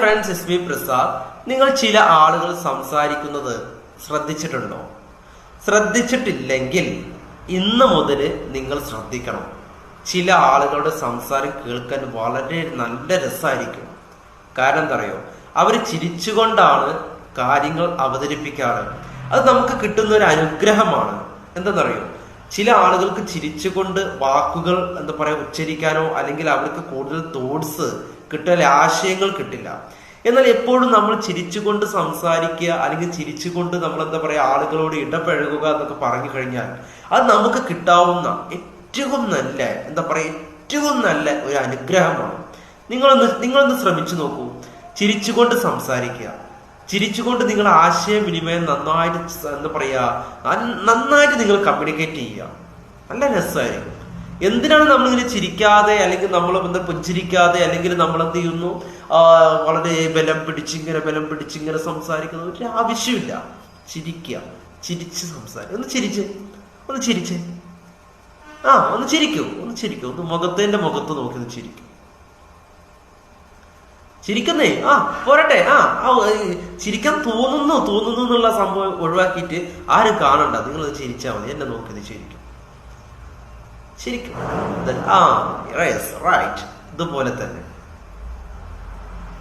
Friends, it's me Prasad. നിങ്ങൾ ചില ആളുകൾ സംസാരിക്കുന്നത് ശ്രദ്ധിച്ചിട്ടുണ്ടോ? ശ്രദ്ധിച്ചിട്ടില്ലെങ്കിൽ ഇന്ന് മുതൽ നിങ്ങൾ ശ്രദ്ധിക്കണം. ചില ആളുകളുടെ സംസാരം കേൾക്കാൻ വളരെ നല്ല രസമായിരിക്കും. കാരണം എന്താ അറിയോ, അവർ ചിരിച്ചുകൊണ്ടാണ് കാര്യങ്ങൾ അവതരിപ്പിക്കാറ്. അത് നമുക്ക് കിട്ടുന്ന ഒരു അനുഗ്രഹമാണ്. എന്താണെന്നറിയോ, ചില ആളുകൾക്ക് ചിരിച്ചുകൊണ്ട് വാക്കുകൾ എന്താ പറയാ ഉച്ചരിക്കാനോ അല്ലെങ്കിൽ അവർക്ക് കൂടുതൽ തോട്ട്സ് കിട്ടില്ല, ആശയങ്ങൾ കിട്ടില്ല. എന്നാൽ എപ്പോഴും നമ്മൾ ചിരിച്ചുകൊണ്ട് സംസാരിക്കുക അല്ലെങ്കിൽ ചിരിച്ചുകൊണ്ട് നമ്മൾ എന്താ പറയാ ആളുകളോട് ഇടപഴകുക എന്നൊക്കെ പറഞ്ഞു കഴിഞ്ഞാൽ അത് നമുക്ക് കിട്ടാവുന്ന ഏറ്റവും നല്ല എന്താ പറയാ ഏറ്റവും നല്ല ഒരു അനുഗ്രഹമാണ്. നിങ്ങളൊന്ന് ശ്രമിച്ചു നോക്കൂ. ചിരിച്ചുകൊണ്ട് സംസാരിക്കുക, ചിരിച്ചുകൊണ്ട് നിങ്ങൾ ആശയവിനിമയം നന്നായിട്ട് എന്താ പറയാ നന്നായിട്ട് നിങ്ങൾ കമ്മ്യൂണിക്കേറ്റ് ചെയ്യുക. നല്ല രസമായിരിക്കും. എന്തിനാണ് നമ്മളിങ്ങനെ ചിരിക്കാതെ അല്ലെങ്കിൽ നമ്മൾ പുഞ്ചിരിക്കാതെ അല്ലെങ്കിൽ നമ്മൾ എന്ത് ചെയ്യുന്നു, വളരെ ബലം പിടിച്ചിങ്ങനെ സംസാരിക്കുന്ന ഒരു ആവശ്യമില്ല. ചിരിക്കുക, ചിരിച്ച് സംസാരിക്കുക. ഒന്ന് ചിരിച്ച് ഒന്ന് ചിരിക്കൂ. ഒന്ന് മുഖത്തിന്റെ മുഖത്ത് നോക്കി ഒന്ന് ചിരിക്കും. ചിരിക്കുന്നേ പോരട്ടെ. ചിരിക്കാൻ തോന്നുന്നു എന്നുള്ള സംഭവം ഒഴിവാക്കിയിട്ട് ആരും കാണണ്ട. നിങ്ങൾ ചിരിച്ചാൽ മതി. എന്നെ നോക്കിയത് ശരിക്കും. ഇതുപോലെ തന്നെ